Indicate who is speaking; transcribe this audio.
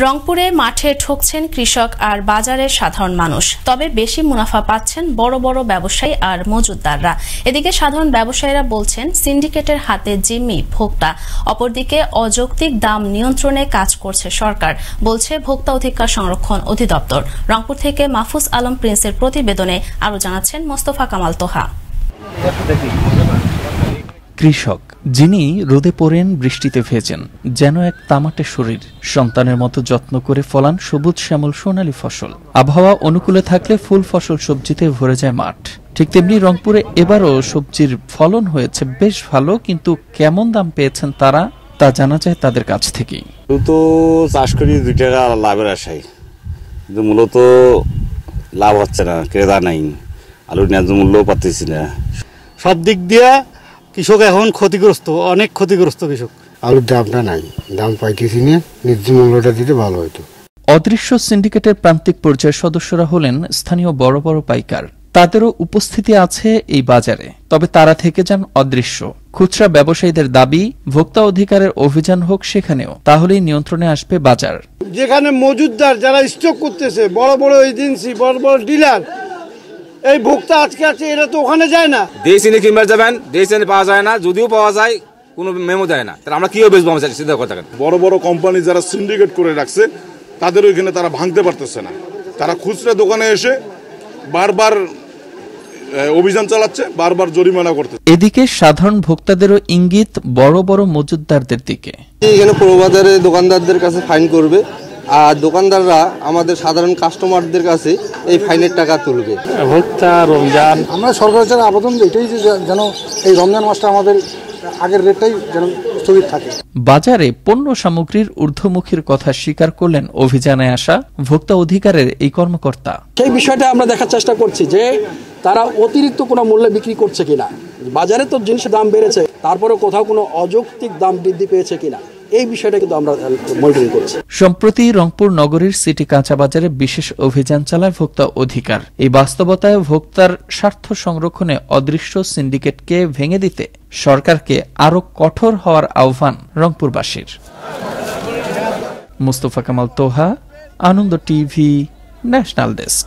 Speaker 1: রংপুরে মাঠে ঠকছেন কৃষক আর বাজারের সাধারণ মানুষ, তবে বেশি মুনাফা পাচ্ছেন বড় বড় ব্যবসায়ী আর মজুতদাররা। এদিকে সাধারণ ব্যবসায়ীরা বলছেন সিন্ডিকেটের হাতে জিম্মি ভোক্তা। অপরদিকে অযৌক্তিক দাম নিয়ন্ত্রণে কাজ করছে সরকার, বলছে ভোক্তা অধিকার সংরক্ষণ অধিদপ্তর। রংপুর থেকে মাহফুজ আলম প্রিন্সের প্রতিবেদনে আরো জানাচ্ছেন মোস্তফা কামাল তোহা।
Speaker 2: কৃষক যিনি রোদে পড়েন, বৃষ্টিতে ভেজেন, যেন এক তামাটে শরীর, সন্তানের মতো যত্ন করে ফলান সবুজ শ্যামল সোনালী ফসল। আবহাওয়া অনুকূলে থাকলে ফুল ফসল সবজিতে ভরে যায় মাঠ। ঠিক তেমনি রংপুরে এবারও সবজির ফলন হয়েছে বেশ ভালো, কিন্তু কেমন দাম পেয়েছেন তারা, তা জানা যায় তাদের কাছ থেকেই।
Speaker 3: তো চাষ করি 2 টাকা লাভের আশায়, কিন্তু মূলত লাভ হচ্ছে না, ক্রেতা নাই, আলুর ন্যায্য মূল্য পাচ্ছি না।
Speaker 4: সব দিক দিয়ে কৃষক এখন ক্ষতিগ্রস্ত, অনেক ক্ষতিগ্রস্ত কৃষক।
Speaker 5: আলুর দামটা নাই, দাম পাইতেছি না, ন্যায্য মূল্যটা দিতে ভালো হতো।
Speaker 2: অদৃশ্য সিন্ডিকেটের প্রান্তিক পর্যায়ের সদস্যরা হলেন স্থানীয় বড় বড় পাইকার। তাদেরও উপস্থিতি আছে এই বাজারে, তবে তারা থেকে যান অদৃশ্য। খুচরা ব্যবসায়ীদের দাবি, ভোক্তা অধিকারের অভিযান হোক সেখানেও, তাহলেই নিয়ন্ত্রণে আসবে বাজার।
Speaker 4: যেখানে মজুতদার যারা স্টক করতেছে, বড় বড় এজেন্সি, বড় বড় ডিলার, এই ভোক্তা আজকে আছে, এরা তো ওখানে যায় না।
Speaker 6: দেশি কিনবার যাবেন, দেশি পাওয়া যায় না, যদিও পাওয়া যায় কোনো মেমো দেয় না, তাহলে আমরা কিভাবে বেচবো? আমরা চিন্তা করতে থাকেন।
Speaker 7: বড় বড় কোম্পানি যারা সিন্ডিকেট করে রাখছে, তাদের ওইখানে তারা ভাঙতে পারতেছে না। তারা খুচরা দোকানে এসে বারবার অভিযান চালাচ্ছে, বারবার জরিমানা করতে।
Speaker 2: এদিকে সাধারণ ভোক্তাদেরও ইঙ্গিত বড় বড় মজুতদারদের দিকে।
Speaker 8: এখানে প্রবাজারে দোকানদারদের কাছে ফাইন করবে, আর দোকানদাররা আমাদের সাধারণ কাস্টমারদের কাছে এই ফাইনের টাকা তুলবে।
Speaker 4: ভোক্তা রমজান,
Speaker 5: আমরা সরকারের কাছে আবেদন এটাই যে যেন এই রমজান মাসটা আমাদের আগের রেটটাই যেন স্থগিত থাকে।
Speaker 2: বাজারে পণ্য সামগ্রীর ঊর্ধ্বমুখীর কথা স্বীকার করলেন অভিযানে আসা ভোক্তা অধিকারের এই কর্মকর্তা।
Speaker 9: সেই বিষয়টা আমরা দেখার চেষ্টা করছি যে তারা অতিরিক্ত কোনো মূল্যে বিক্রি করছে কিনা। বাজারে তো জিনিসের দাম বেড়েছে, তারপরে কোথাও কোনো অযৌক্তিক দাম বৃদ্ধি পেয়েছে কিনা, এই বিষয়টা কিন্তু আমরা মনিটরিং করছি।
Speaker 2: সম্প্রতি রংপুর নগরীর সিটি কাঁচা বাজারে বিশেষ অভিযান চালায় ভোক্তা অধিকার। এই বাস্তবতায় ভোক্তার স্বার্থ সংরক্ষণে অদৃশ্য সিন্ডিকেটকে ভেঙে দিতে সরকারকে আরো কঠোর হওয়ার আহ্বান রংপুরবাসীর। মোস্তফা কামাল তোহা, আনন্দ টিভি, ন্যাশনাল ডেস্ক।